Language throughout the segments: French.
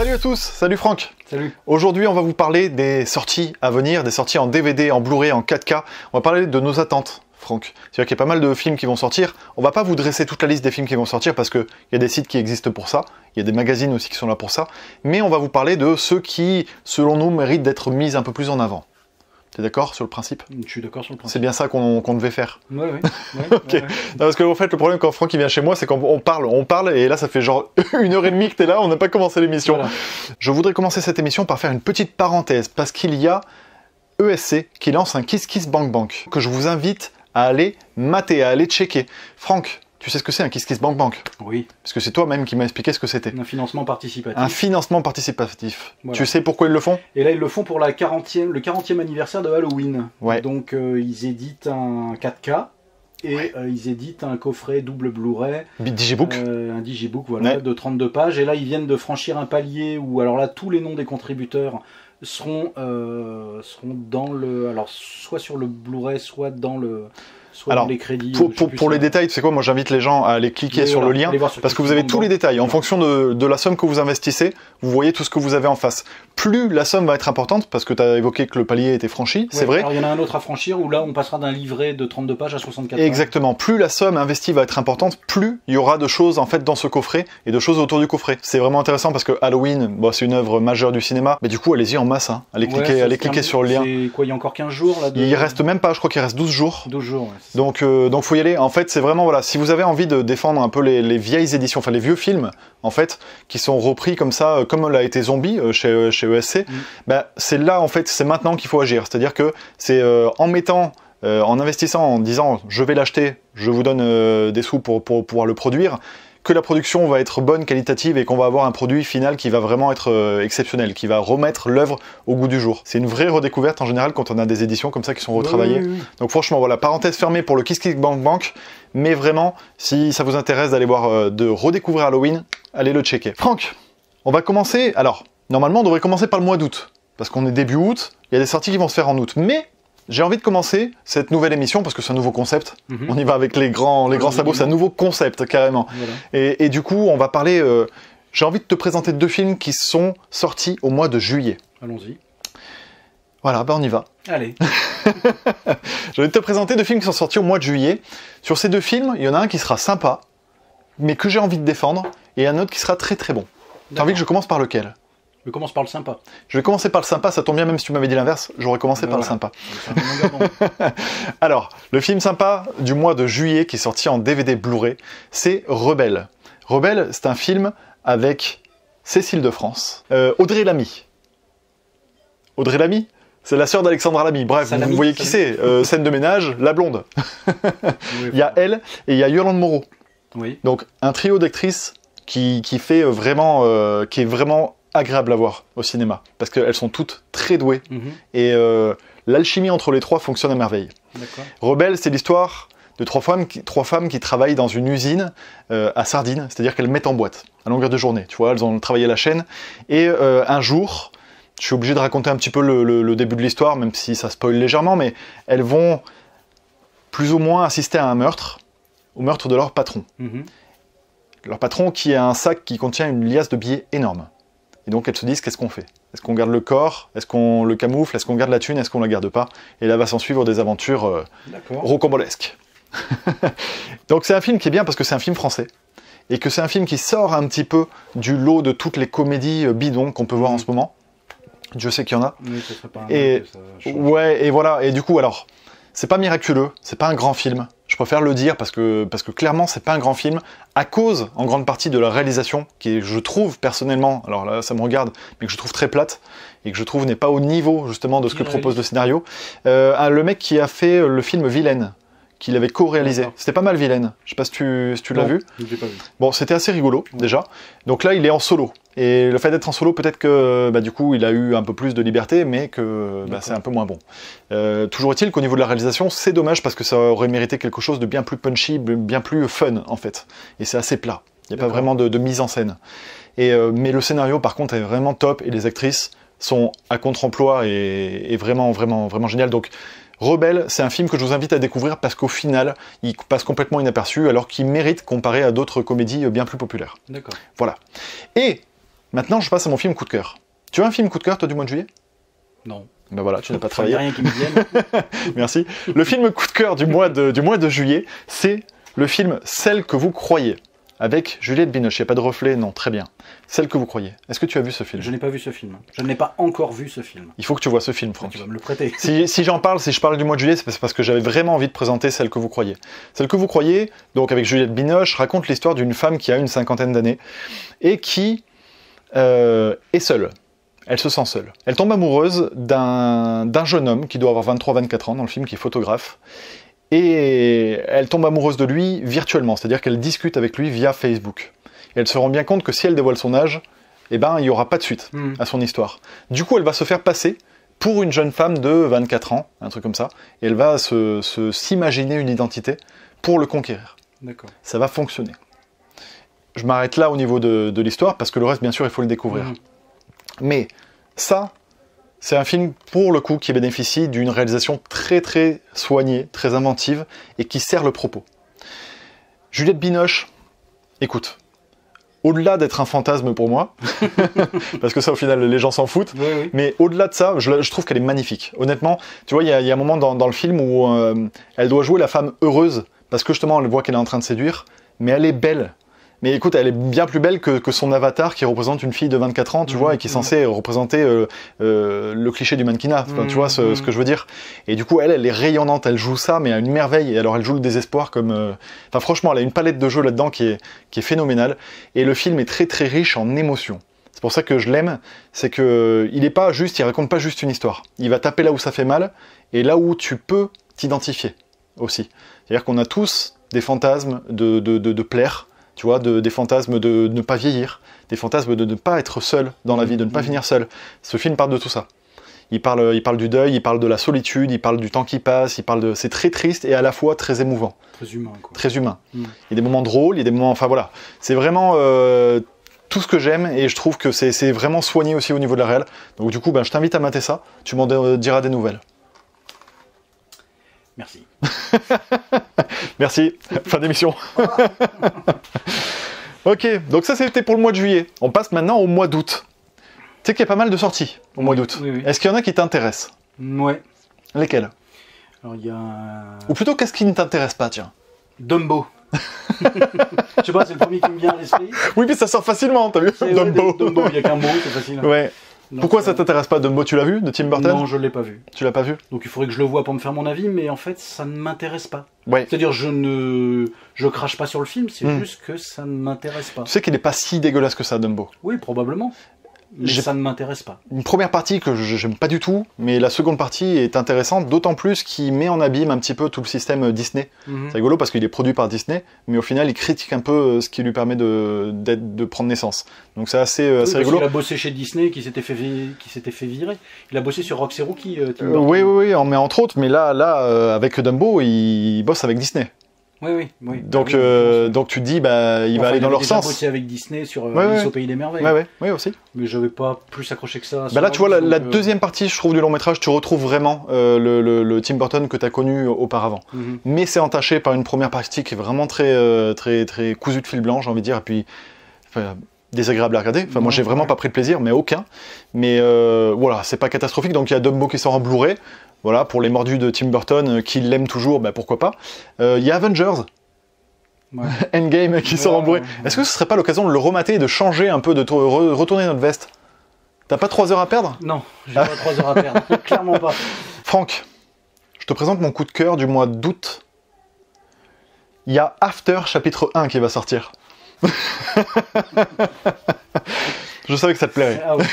Salut à tous, salut Franck. Salut. Aujourd'hui, on va vous parler des sorties à venir, des sorties en DVD, en Blu-ray, en 4K. On va parler de nos attentes, Franck. C'est-à-dire qu'il y a pas mal de films qui vont sortir. On va pas vous dresser toute la liste des films qui vont sortir parce qu'il y a des sites qui existent pour ça. Il y a des magazines aussi qui sont là pour ça. Mais on va vous parler de ceux qui, selon nous, méritent d'être mis un peu plus en avant. T'es d'accord sur le principe? Je suis d'accord sur le principe. C'est bien ça qu'on devait faire. Ouais. Ok. Non, parce qu'en fait, le problème quand Franck il vient chez moi, c'est qu'on parle, et là ça fait genre 1h30 que t'es là, on n'a pas commencé l'émission. Voilà. Je voudrais commencer cette émission par faire une petite parenthèse, parce qu'il y a ESC qui lance un Kiss Kiss Bank Bank, que je vous invite à aller mater, à aller checker. Franck, tu sais ce que c'est un Kiss Kiss Bank Bank? Oui. Parce que c'est toi-même qui m'as expliqué ce que c'était. Un financement participatif. Un financement participatif. Voilà. Tu sais pourquoi ils le font? Et là, ils le font pour le 40e anniversaire de Halloween. Ouais. Donc, ils éditent un 4K et ils éditent un coffret double Blu-ray. Digibook. Un Digibook, voilà, de 32 pages. Et là, ils viennent de franchir un palier où, alors là, tous les noms des contributeurs seront dans le... Alors, soit sur le Blu-ray, soit dans le... Alors, les crédits, pour les détails, tu sais quoi, moi j'invite les gens à aller cliquer sur le lien, parce que vous avez tous les détails. En fonction de la somme que vous investissez, vous voyez tout ce que vous avez en face. Plus la somme va être importante, parce que tu as évoqué que le palier était franchi, c'est vrai. Alors il y en a un autre à franchir, où là on passera d'un livret de 32 pages à 64 pages. Exactement. Plus la somme investie va être importante, plus il y aura de choses en fait dans ce coffret, et de choses autour du coffret. C'est vraiment intéressant, parce que Halloween, bon, c'est une œuvre majeure du cinéma, mais du coup allez-y en masse, hein. Allez cliquer sur le lien. C'est quoi, il y a encore 15 jours là Il reste même pas, je crois qu'il reste 12 jours. 12 jours, ouais. Donc faut y aller. En fait, c'est vraiment, voilà, si vous avez envie de défendre un peu les vieilles éditions, enfin les vieux films, en fait, qui sont repris comme ça, comme l'a été Zombie chez ESC, bah, c'est là, en fait, c'est maintenant qu'il faut agir. C'est-à-dire que c'est en mettant, en investissant, en disant je vais l'acheter, je vous donne des sous pour pouvoir le produire, que la production va être bonne, qualitative, et qu'on va avoir un produit final qui va vraiment être exceptionnel, qui va remettre l'œuvre au goût du jour. C'est une vraie redécouverte en général quand on a des éditions comme ça qui sont retravaillées. Oui. Donc franchement, voilà, parenthèse fermée pour le Kiss Kiss Bank Bank, mais vraiment, si ça vous intéresse d'aller voir, de redécouvrir Halloween, allez le checker. Franck, on va commencer, alors, normalement on devrait commencer par le mois d'août, parce qu'on est début août, il y a des sorties qui vont se faire en août, mais j'ai envie de commencer cette nouvelle émission parce que c'est un nouveau concept. On y va avec les grands sabots, c'est un nouveau concept carrément. Voilà. Et du coup, on va parler. J'ai envie de te présenter deux films qui sont sortis au mois de juillet. Allons-y. Voilà, bah on y va. Allez. J'ai envie de te présenter deux films qui sont sortis au mois de juillet. Sur ces deux films, il y en a un qui sera sympa, mais que j'ai envie de défendre, et un autre qui sera très très bon. T'as envie que je commence par lequel ? Je commence par le sympa. Je vais commencer par le sympa, ça tombe bien, même si tu m'avais dit l'inverse, j'aurais commencé par le sympa. Alors, le film sympa du mois de juillet qui est sorti en DVD Blu-ray, c'est Rebelle. Rebelle, c'est un film avec Cécile de France, Audrey Lamy. Audrey Lamy, c'est la sœur d'Alexandra Lamy. Bref, vous voyez qui c'est, scène de ménage, la blonde. Il y a elle et il y a Yolande Moreau. Oui. Donc, un trio d'actrices qui fait vraiment, qui est vraiment agréable à voir au cinéma, parce qu'elles sont toutes très douées, et l'alchimie entre les trois fonctionne à merveille. Rebelle, c'est l'histoire de trois femmes qui travaillent dans une usine à sardines, c'est-à-dire qu'elles mettent en boîte, à longueur de journée, tu vois, elles ont travaillé la chaîne, et un jour, je suis obligé de raconter un petit peu le début de l'histoire, même si ça spoil légèrement, mais elles vont plus ou moins assister à un meurtre, au meurtre de leur patron. Leur patron qui a un sac qui contient une liasse de billets énorme. Et donc elles se disent, qu'est-ce qu'on fait? Est-ce qu'on garde le corps? Est-ce qu'on le camoufle? Est-ce qu'on garde la thune? Est-ce qu'on la garde pas? Et là va s'en suivre des aventures rocambolesques. Donc c'est un film qui est bien parce que c'est un film français. Et que c'est un film qui sort un petit peu du lot de toutes les comédies bidons qu'on peut voir en ce moment. Dieu sait qu'il y en a. Oui, ça serait pas et voilà, et du coup alors, c'est pas miraculeux, c'est pas un grand film. Je préfère le dire parce que clairement c'est pas un grand film, à cause en grande partie de la réalisation, qui est, je trouve personnellement, alors là ça me regarde, mais que je trouve très plate, et que je trouve n'est pas au niveau justement de ce que propose le scénario. Le mec qui a fait le film Vilaine, qu'il avait co-réalisé. C'était pas mal Vilaine, je sais pas si tu l'as vu. Je l'ai pas vu. Bon, c'était assez rigolo déjà. Donc là il est en solo. Et le fait d'être en solo, peut-être que du coup il a eu un peu plus de liberté, mais que c'est un peu moins bon. Toujours est-il qu'au niveau de la réalisation, c'est dommage parce que ça aurait mérité quelque chose de bien plus punchy, bien plus fun en fait. Et c'est assez plat. Il n'y a pas vraiment de mise en scène. Mais le scénario par contre est vraiment top et les actrices sont à contre-emploi et vraiment génial. Donc Rebelle, c'est un film que je vous invite à découvrir parce qu'au final, il passe complètement inaperçu alors qu'il mérite comparé à d'autres comédies bien plus populaires. D'accord. Voilà. Et Maintenant, je passe à mon film coup de cœur. Tu as un film coup de cœur, toi, du mois de juillet? Non. Ben voilà, tu n'as pas Il n'y travaillé. a rien qui me vienne. Merci. Le film coup de cœur du mois de juillet, c'est le film Celle que vous croyez, avec Juliette Binoche. Il n'y a pas de reflet, non, très bien. Celle que vous croyez. Est-ce que tu as vu ce film? Je n'ai pas vu ce film. Je n'ai pas encore vu ce film. Il faut que tu vois ce film, Franck. Tu vas me le prêter. Si je parle du mois de juillet, c'est parce que j'avais vraiment envie de présenter Celle que vous croyez. Celle que vous croyez, donc avec Juliette Binoche, raconte l'histoire d'une femme qui a une cinquantaine d'années et qui est seule. Elle se sent seule. Elle tombe amoureuse d'un jeune homme qui doit avoir 23-24 ans dans le film, qui est photographe. Et elle tombe amoureuse de lui virtuellement, c'est-à-dire qu'elle discute avec lui via Facebook. Et elle se rend bien compte que si elle dévoile son âge, eh ben, il n'y aura pas de suite à son histoire. Du coup, elle va se faire passer pour une jeune femme de 24 ans, un truc comme ça, et elle va s'imaginer une identité pour le conquérir. D'accord. Ça va fonctionner. Je m'arrête là au niveau de l'histoire, parce que le reste, bien sûr, il faut le découvrir. Mais ça, c'est un film, pour le coup, qui bénéficie d'une réalisation très très soignée, très inventive, et qui sert le propos. Juliette Binoche, écoute, au-delà d'être un fantasme pour moi, parce que ça, au final, les gens s'en foutent, Oui. mais au-delà de ça, je trouve qu'elle est magnifique. Honnêtement, tu vois, il y a un moment dans le film où elle doit jouer la femme heureuse, parce que justement, elle voit qu'elle est en train de séduire, mais elle est belle. Mais écoute, elle est bien plus belle que son avatar qui représente une fille de 24 ans, tu vois, et qui est censée représenter le cliché du mannequinat, tu vois ce que je veux dire. Et du coup, elle est rayonnante, elle joue ça, mais à une merveille. Et alors, elle joue le désespoir comme... Enfin, franchement, elle a une palette de jeux là-dedans qui est phénoménale. Et le film est très très riche en émotions. C'est pour ça que je l'aime, c'est que il raconte pas juste une histoire. Il va taper là où ça fait mal, et là où tu peux t'identifier aussi. C'est-à-dire qu'on a tous des fantasmes de plaire, tu vois, des fantasmes de ne pas vieillir, des fantasmes de ne pas être seul dans la vie, de ne pas finir seul. Ce film parle de tout ça. Il parle du deuil, il parle de la solitude, il parle du temps qui passe, c'est très triste et à la fois très émouvant. Très humain, quoi. Très humain. Il y a des moments drôles, il y a des moments... Enfin voilà, c'est vraiment tout ce que j'aime et je trouve que c'est vraiment soigné aussi au niveau de la réal. Donc du coup, je t'invite à mater ça, tu m'en diras des nouvelles. Merci. Merci, fin d'émission. Ok, donc ça c'était pour le mois de juillet. On passe maintenant au mois d'août. Tu sais qu'il y a pas mal de sorties au mois d'août. Oui. Est-ce qu'il y en a qui t'intéressent? Ouais. Lesquelles? Alors il y a... Ou plutôt, qu'est-ce qui ne t'intéresse pas, tiens? Dumbo. Je sais pas, c'est le premier qui me vient à l'esprit. Oui, mais ça sort facilement, t'as vu? Dumbo. Dumbo, il n'y a qu'un mot, c'est facile. Ouais. Donc, pourquoi ça t'intéresse pas, Dumbo? Tu l'as vu, de Tim Burton? Non, je l'ai pas vu. Tu l'as pas vu? Donc il faudrait que je le voie pour me faire mon avis, mais en fait, ça ne m'intéresse pas. Ouais. C'est-à-dire, je crache pas sur le film, c'est juste que ça ne m'intéresse pas. Tu sais qu'il est pas si dégueulasse que ça, Dumbo. Oui, probablement. Mais ça ne m'intéresse pas. Une première partie que j'aime pas du tout, mais la seconde partie est intéressante, d'autant plus qu'il met en abîme un petit peu tout le système Disney. C'est rigolo parce qu'il est produit par Disney, mais au final il critique un peu ce qui lui permet de prendre naissance. Donc c'est assez rigolo. Il a bossé chez Disney, qui s'était fait virer. Il a bossé sur Roxy Rookie. Oui, mais entre autres, mais là avec Dumbo, il bosse avec Disney. Oui. Donc tu te dis, il va aller dans leur sens. Il a bossé avec Disney sur Alice au Pays des Merveilles. Oui, aussi. Mais j'avais pas plus accroché que ça. Là, tu vois, la deuxième partie, je trouve, du long métrage, tu retrouves vraiment le Tim Burton que tu as connu auparavant. Mais c'est entaché par une première partie qui est vraiment très, très, très cousue de fil blanc, j'ai envie de dire, et puis désagréable à regarder. Enfin, moi, j'ai vraiment pas pris de plaisir, mais aucun. Mais voilà, c'est pas catastrophique. Donc, il y a Dumbo qui sort en Blu-ray. Voilà, pour les mordus de Tim Burton, qui l'aiment toujours, pourquoi pas. Il y a Avengers, Endgame, qui sort en Blu-ray. Est-ce que ce serait pas l'occasion de le remater et de changer un peu, de retourner notre veste? T'as pas 3 heures à perdre? Non, j'ai pas 3 heures à perdre, clairement pas. Franck, je te présente mon coup de cœur du mois d'août. Il y a After chapitre 1 qui va sortir. Je savais que ça te plairait. Ah, okay.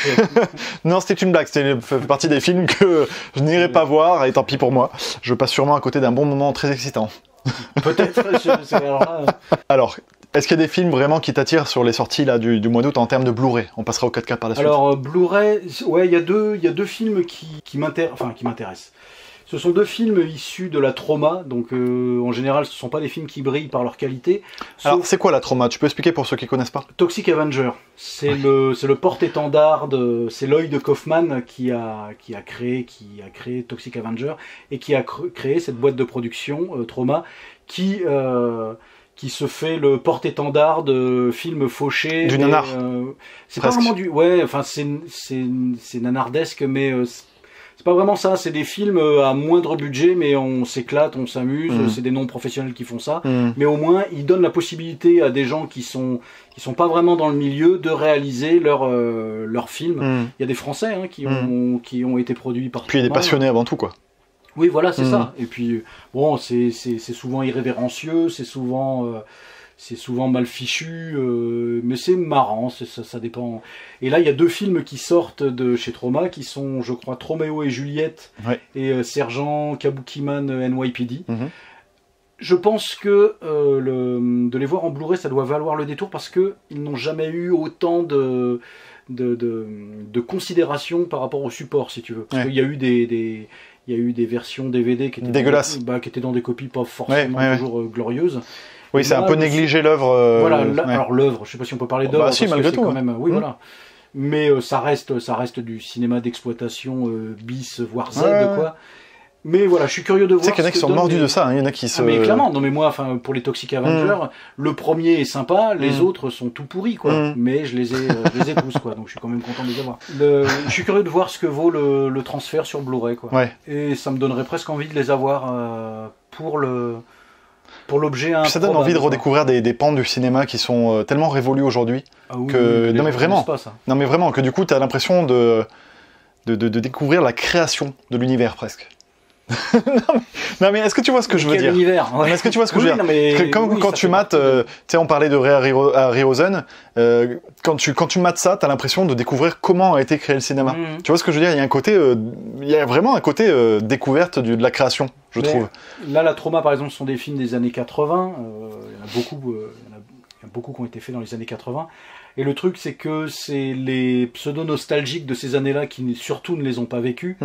Non, c'était une blague. C'était fait partie des films que je n'irai pas voir, et tant pis pour moi. Je passe sûrement à côté d'un bon moment très excitant. Peut-être. Alors, est-ce qu'il y a des films vraiment qui t'attirent sur les sorties là, du mois d'août en termes de Blu-ray? On passera au 4K par la suite. Alors, Blu-ray, ouais, il y a deux films qui m'intéressent. Ce sont 2 films issus de la Troma, donc en général ce ne sont pas des films qui brillent par leur qualité. Alors c'est quoi la Troma? Tu peux expliquer pour ceux qui ne connaissent pas? Toxic Avenger, c'est le porte-étendard, c'est Lloyd Kaufman qui a créé Toxic Avenger et qui a créé cette boîte de production Troma qui qui se fait le porte-étendard de films fauchés. Du nanar. C'est pas vraiment du... Ouais, enfin c'est nanardesque, mais c'est pas vraiment ça. C'est des films à moindre budget, mais on s'éclate, on s'amuse. C'est des non-professionnels qui font ça. Mais au moins, ils donnent la possibilité à des gens qui sont pas vraiment dans le milieu de réaliser leur film. Il y a des Français qui ont été produits par... Puis il y a des passionnés avant tout, quoi. Oui, voilà, c'est ça. Et puis, bon, c'est souvent irrévérencieux, c'est souvent mal fichu, mais c'est marrant, ça dépend. Et là, il y a 2 films qui sortent de chez Troma, qui sont, je crois, Roméo et Juliette et Sergent Kabukiman NYPD. Je pense que de les voir en Blu-ray, ça doit valoir le détour, parce qu'ils n'ont jamais eu autant de considération par rapport au support, si tu veux. Parce qu'il y a eu il y a eu des versions DVD qui étaient dégueulasses, qui étaient dans des copies pas forcément toujours glorieuses. Oui, c'est un peu négligé l'œuvre. Voilà, alors l'œuvre, je sais pas si on peut parler d'œuvre. Bah si, malgré tout. Quand même, oui, voilà. Mais ça reste du cinéma d'exploitation bis, voire Z, quoi. Mais voilà, je suis curieux de voir. Tu sais qu'il y en a qui sont mordus de ça, il y en a qui se... mais clairement, non mais moi, pour les Toxic Avengers, le premier est sympa, les autres sont tout pourris, quoi. Mais je les ai tous, quoi, donc je suis quand même content de les avoir. Je suis curieux de voir ce que vaut le transfert sur Blu-ray, quoi. Et ça me donnerait presque envie de les avoir pour l'objet. Ça donne envie de redécouvrir des pans du cinéma qui sont tellement révolus aujourd'hui que non mais vraiment, que du coup tu as l'impression de découvrir la création de l'univers presque. non mais est-ce que tu vois ce que je veux dire? Est-ce que tu vois ce que je veux dire? Comme quand tu mates, tu sais, on parlait de Ray Harryhausen, quand tu mates ça, t'as l'impression de découvrir comment a été créé le cinéma. Tu vois ce que je veux dire? Il y a vraiment un côté découverte de la création, je trouve. Là, la Troma, par exemple, sont des films des années 80. Il y en a beaucoup qui ont été faits dans les années 80. Et le truc, c'est que c'est les pseudo-nostalgiques de ces années-là qui surtout ne les ont pas vécus.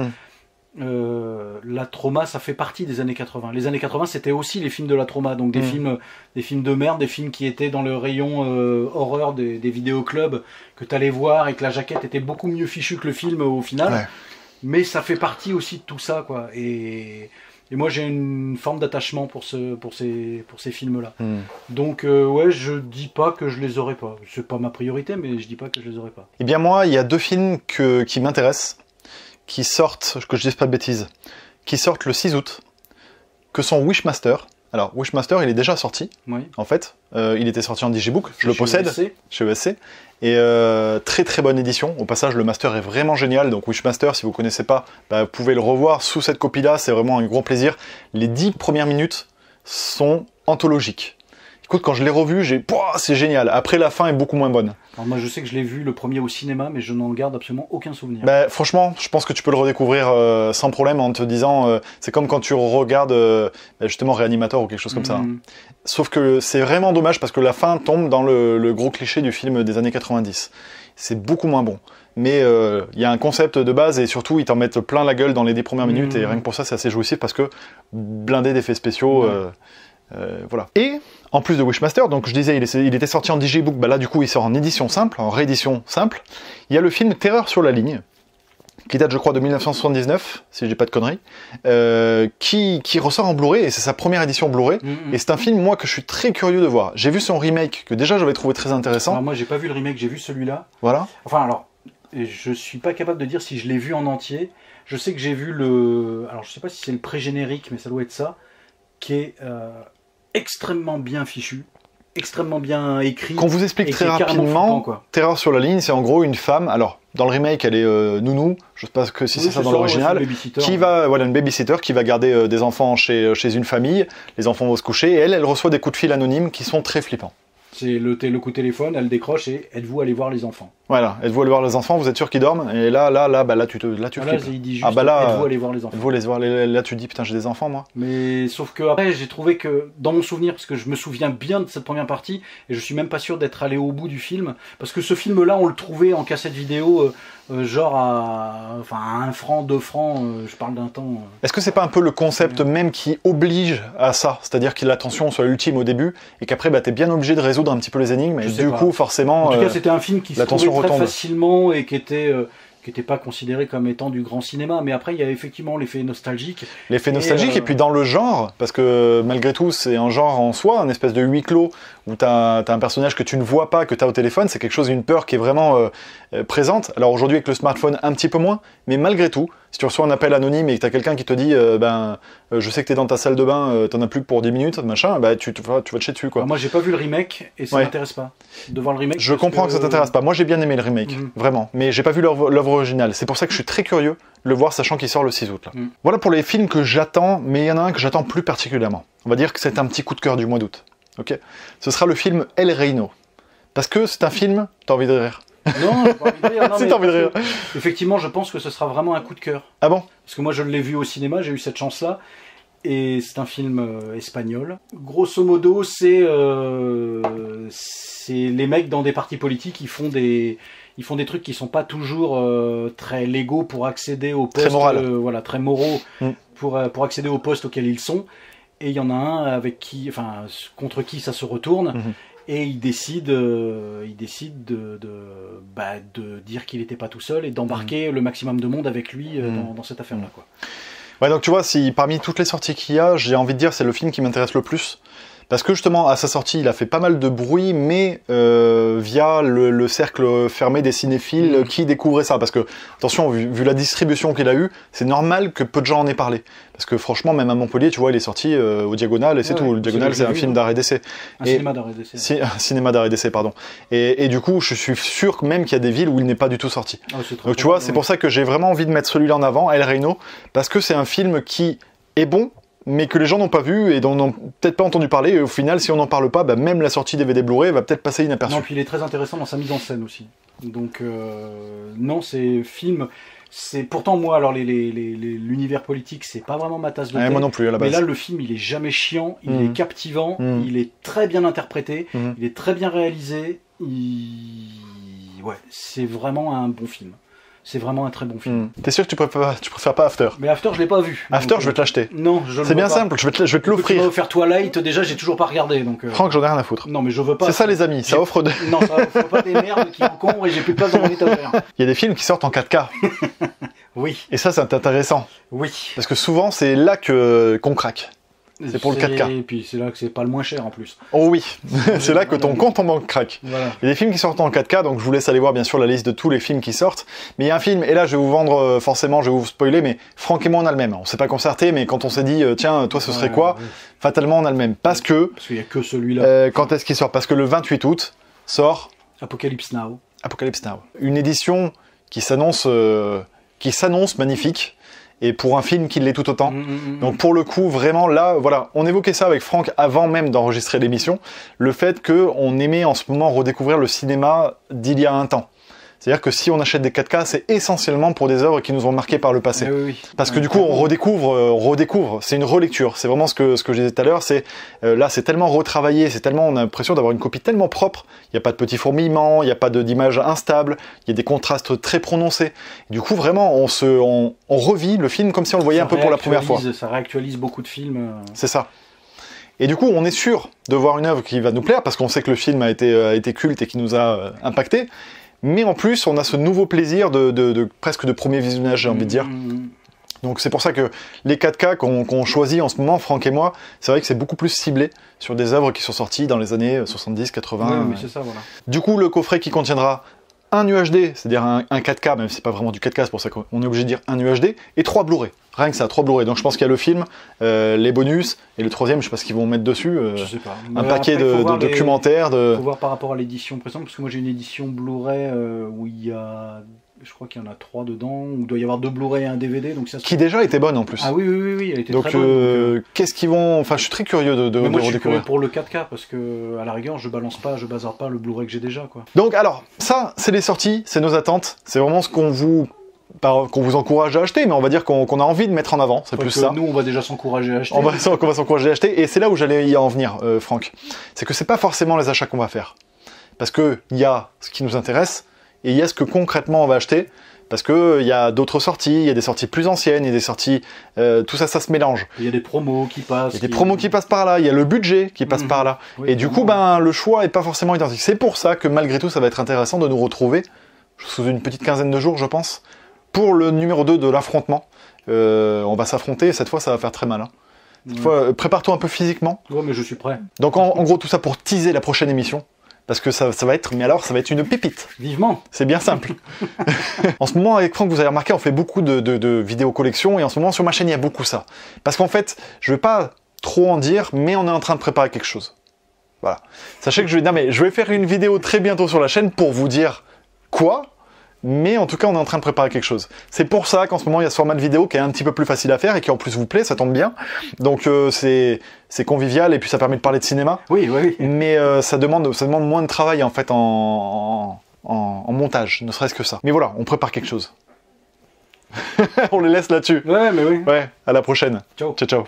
La Troma, ça fait partie des années 80. Les années 80, c'était aussi les films de la Troma, donc des films de merde, des films qui étaient dans le rayon horreur des vidéoclubs, que t'allais voir et que la jaquette était beaucoup mieux fichue que le film au final. Mais ça fait partie aussi de tout ça, quoi. Et moi, j'ai une forme d'attachement pour ces films-là. Donc, je dis pas que je les aurais pas. C'est pas ma priorité, mais je dis pas que je les aurais pas. Eh bien, moi, il y a 2 films qui m'intéressent, qui sortent, que je dise pas de bêtises, qui sortent le 6 août, que sont Wishmaster. Alors, Wishmaster, il est déjà sorti, en fait. Il était sorti en Digibook, je le possède, chez ESC. Et très très bonne édition. Au passage, le master est vraiment génial. Donc Wishmaster, si vous ne connaissez pas, vous pouvez le revoir sous cette copie-là. C'est vraiment un gros plaisir. Les 10 premières minutes sont anthologiques. Écoute, quand je l'ai revu, c'est génial. Après, la fin est beaucoup moins bonne. Alors moi, je sais que je l'ai vu le premier au cinéma, mais je n'en garde absolument aucun souvenir. Franchement, je pense que tu peux le redécouvrir sans problème en te disant... c'est comme quand tu regardes justement Réanimateur ou quelque chose comme ça. Sauf que c'est vraiment dommage parce que la fin tombe dans le gros cliché du film des années 90. C'est beaucoup moins bon. Mais il y a un concept de base et surtout, ils t'en mettent plein la gueule dans les 10 premières minutes. Et rien que pour ça, c'est assez jouissif parce que blindé d'effets spéciaux... voilà. Et en plus de Wishmaster, donc je disais, il était sorti en Digibook, là du coup il sort en édition simple, en réédition simple. Il y a le film Terreur sur la ligne, qui date je crois de 1979, si je dis pas de conneries, qui ressort en Blu-ray, et c'est sa première édition Blu-ray, et c'est un film, moi, que je suis très curieux de voir. J'ai vu son remake, que déjà j'avais trouvé très intéressant. Alors moi j'ai pas vu le remake, j'ai vu celui-là. Voilà. Enfin alors, je suis pas capable de dire si je l'ai vu en entier. Je sais que j'ai vu alors je sais pas si c'est le pré-générique, mais ça doit être ça, qui est... extrêmement bien fichu, extrêmement bien écrit. Qu'on vous explique très rapidement, Terreur sur la ligne, c'est en gros une femme, alors dans le remake elle est nounou, je sais pas si c'est ça dans l'original, une babysitter qui va garder des enfants chez une famille, les enfants vont se coucher, et elle reçoit des coups de fil anonymes qui sont très flippants. C'est le coup de téléphone, elle décroche et êtes-vous allez voir les enfants. Voilà, êtes-vous allez voir les enfants, vous êtes sûr qu'ils dorment? Et là tu flippes. Il dit juste, êtes-vous allez voir les enfants. Là tu te dis, putain, j'ai des enfants, moi. Mais sauf que après, j'ai trouvé que, dans mon souvenir, parce que je me souviens bien de cette première partie, et je suis même pas sûr d'être allé au bout du film, parce que ce film-là, on le trouvait en cassette vidéo, genre à 1 franc, 2 francs, je parle d'un temps... Est-ce que c'est pas un peu le concept même qui oblige à ça? C'est-à-dire que l'attention soit ultime au début, et qu'après, t'es bien obligé de résoudre un petit peu les énigmes, et du coup, forcément... En tout cas, c'était un film qui se trouvait très facilement, et qui était qui n'était pas considéré comme étant du grand cinéma. Mais après, il y a effectivement l'effet nostalgique. L'effet nostalgique, et puis dans le genre, parce que malgré tout, c'est un genre en soi, un espèce de huis clos, où t'as un personnage que tu ne vois pas, que t'as au téléphone, c'est quelque chose, une peur qui est vraiment présente. Alors aujourd'hui, avec le smartphone, un petit peu moins, mais malgré tout, si tu reçois un appel anonyme et que t'as quelqu'un qui te dit je sais que t'es dans ta salle de bain, t'en as plus que pour 10 minutes, machin, bah tu vas te chier dessus, quoi. Alors moi, j'ai pas vu le remake, et ça m'intéresse pas de voir le remake. Je comprends que ça t'intéresse pas. Moi, j'ai bien aimé le remake, vraiment. Mais j'ai pas vu l'œuvre originale. C'est pour ça que je suis très curieux de le voir, sachant qu'il sort le 6 août. Là. Voilà pour les films que j'attends, mais il y en a un que j'attends plus particulièrement. On va dire que c'est un petit coup de cœur du mois d'août. Ok. Ce sera le film El Reino. Parce que c'est un film... T'as envie de rire? Non, j'ai pas envie de rire. Non, si t'as envie de rire. Effectivement, je pense que ce sera vraiment un coup de cœur. Ah bon? Parce que moi, je l'ai vu au cinéma, j'ai eu cette chance-là. Et c'est un film espagnol. Grosso modo, c'est les mecs dans des partis politiques, ils font des trucs qui sont pas toujours très légaux pour accéder au poste, très moral. Voilà, très moraux pour accéder au poste auquel ils sont. Et il y en a un contre qui ça se retourne. Et il décide de dire qu'il n'était pas tout seul et d'embarquer le maximum de monde avec lui dans cette affaire-là, quoi. Ouais, donc tu vois, si parmi toutes les sorties qu'il y a, j'ai envie de dire c'est le film qui m'intéresse le plus. Parce que justement, à sa sortie, il a fait pas mal de bruit, mais via le cercle fermé des cinéphiles qui découvraient ça. Parce que, attention, vu la distribution qu'il a eue, c'est normal que peu de gens en aient parlé. Parce que franchement, même à Montpellier, tu vois, il est sorti au Diagonal, et c'est tout. Le Diagonal, c'est un film d'arrêt d'essai. Cinéma d'arrêt d'essai. Un cinéma d'arrêt d'essai, pardon. Et du coup, je suis sûr même qu'il y a des villes où il n'est pas du tout sorti. Donc tu vois, c'est pour ça que j'ai vraiment envie de mettre celui-là en avant, El Reino, parce que c'est un film qui est bon, mais que les gens n'ont pas vu et dont n'ont peut-être pas entendu parler, et au final, si on n'en parle pas, même la sortie DVD Blu-ray va peut-être passer inaperçue. Non, puis il est très intéressant dans sa mise en scène aussi. Donc, non, c'est film... Pourtant, moi, alors l'univers politique, c'est pas vraiment ma tasse de thé. Moi non plus, à la base. Mais là, le film, il est jamais chiant, il est captivant, il est très bien interprété, il est très bien réalisé. Ouais, c'est vraiment un bon film. C'est vraiment un très bon film. T'es sûr que tu préfères pas After? Mais After, je l'ai pas vu. After, je vais te l'acheter. Non, je le veux pas. C'est bien simple, je vais te l'offrir. Tu m'as offert Twilight, déjà, j'ai toujours pas regardé. Donc, Franck, j'en ai rien à foutre. Non, mais je veux pas. C'est ça, les amis, ça offre de... Non, ça offre pas des merdes qui encombrent et j'ai plus de place dans mon étagère. Il y a des films qui sortent en 4K. Oui. Et ça, c'est intéressant. Oui. Parce que souvent, c'est là qu'on craque. C'est pour le 4K. Et puis c'est là que c'est pas le moins cher en plus. Oh oui, c'est là que ton compte en banque craque. Voilà. Il y a des films qui sortent en 4K, donc je vous laisse aller voir bien sûr la liste de tous les films qui sortent. Mais il y a un film, et là je vais vous vendre, forcément je vais vous spoiler, mais Franck et moi on a le même. On s'est pas concerté, mais quand on s'est dit, tiens, toi ce serait quoi? Fatalement on a le même. Parce qu'il y a que celui-là. Quand est-ce qu'il sort? Parce que le 28 août sort... Apocalypse Now. Apocalypse Now. Une édition qui s'annonce magnifique. Et pour un film qui l'est tout autant. Donc pour le coup, vraiment là, voilà, on évoquait ça avec Franck avant même d'enregistrer l'émission, le fait qu'on aimait en ce moment redécouvrir le cinéma d'il y a un temps. C'est-à-dire que si on achète des 4K, c'est essentiellement pour des œuvres qui nous ont marqués par le passé. Parce que du coup, on redécouvre, c'est une relecture. C'est vraiment ce que je disais tout à l'heure, c'est là, c'est tellement retravaillé, on a l'impression d'avoir une copie tellement propre. Il n'y a pas de petits fourmillements, il n'y a pas d'image instable, il y a des contrastes très prononcés. Et du coup, vraiment, on revit le film comme si on le voyait un peu pour la première fois. Ça réactualise beaucoup de films. C'est ça. Et du coup, on est sûr de voir une œuvre qui va nous plaire, parce qu'on sait que le film a été culte et qui nous a impacté. Mais en plus, on a ce nouveau plaisir presque de premier visionnage, j'ai envie de dire. Donc c'est pour ça que les 4K qu'on choisit en ce moment, Franck et moi, c'est vrai que c'est beaucoup plus ciblé sur des œuvres qui sont sorties dans les années 70, 80. Oui, mais c'est ça, voilà. Du coup, le coffret qui contiendra un UHD, c'est-à-dire un 4K, même si c'est pas vraiment du 4K, c'est pour ça qu'on est obligé de dire un UHD, et 3 Blu-ray. Rien que ça, 3 Blu-ray. Donc je pense qu'il y a le film, les bonus, et le troisième, je sais pas ce qu'ils vont mettre dessus. Je sais pas. Un paquet de documentaires. Faut voir par rapport à l'édition précédente, parce que moi j'ai une édition Blu-ray où il y a... Je crois qu'il y en a 3 dedans, où il doit y avoir 2 Blu-ray et un DVD. Donc ça, qui déjà était bonne en plus. Ah oui, elle était donc, très bonne. Donc, qu'est-ce qu'ils vont... Enfin, je suis très curieux de moi, redécouvrir. Je suis curieux pour le 4K, parce que à la rigueur, je bazarde pas le Blu-ray que j'ai déjà, quoi. Donc alors, ça, c'est les sorties, c'est nos attentes, c'est vraiment ce qu'on vous encourage à acheter, mais on va dire qu'on a envie de mettre en avant, c'est plus ça. Nous, on va déjà s'encourager à acheter. On va s'encourager à acheter, et c'est là où j'allais y en venir, Franck. C'est que c'est pas forcément les achats qu'on va faire. Parce que il y a ce qui nous intéresse, et il y a ce que concrètement on va acheter, parce que il y a d'autres sorties, il y a des sorties plus anciennes, il y a des sorties... tout ça se mélange. Il y a des promos qui passent. Il y a des promos qui passent par là, il y a le budget qui passe par là. Oui, et du coup, le choix est pas forcément identique. C'est pour ça que malgré tout, ça va être intéressant de nous retrouver sous une petite quinzaine de jours, je pense, pour le numéro 2 de l'affrontement. On va s'affronter, et cette fois, ça va faire très mal. Hein. Cette fois, prépare-toi un peu physiquement. Ouais, mais je suis prêt. Donc, en gros, tout ça pour teaser la prochaine émission. Parce que ça va être, mais alors, ça va être une pépite. Vivement. C'est bien simple. En ce moment, avec Franck, vous avez remarqué, on fait beaucoup de vidéos collection, et en ce moment, sur ma chaîne, il y a beaucoup ça. Parce qu'en fait, je vais pas trop en dire, mais on est en train de préparer quelque chose. Voilà. Sachez que je vais faire une vidéo très bientôt sur la chaîne pour vous dire quoi, mais en tout cas, on est en train de préparer quelque chose. C'est pour ça qu'en ce moment, il y a ce format de vidéo qui est un petit peu plus facile à faire et qui en plus vous plaît, ça tombe bien. Donc c'est convivial et puis ça permet de parler de cinéma. Oui, oui. Mais ça demande moins de travail en fait en montage, ne serait-ce que ça. Mais voilà, on prépare quelque chose. On les laisse là-dessus. Ouais, mais oui. Ouais, à la prochaine. Ciao. Ciao, ciao.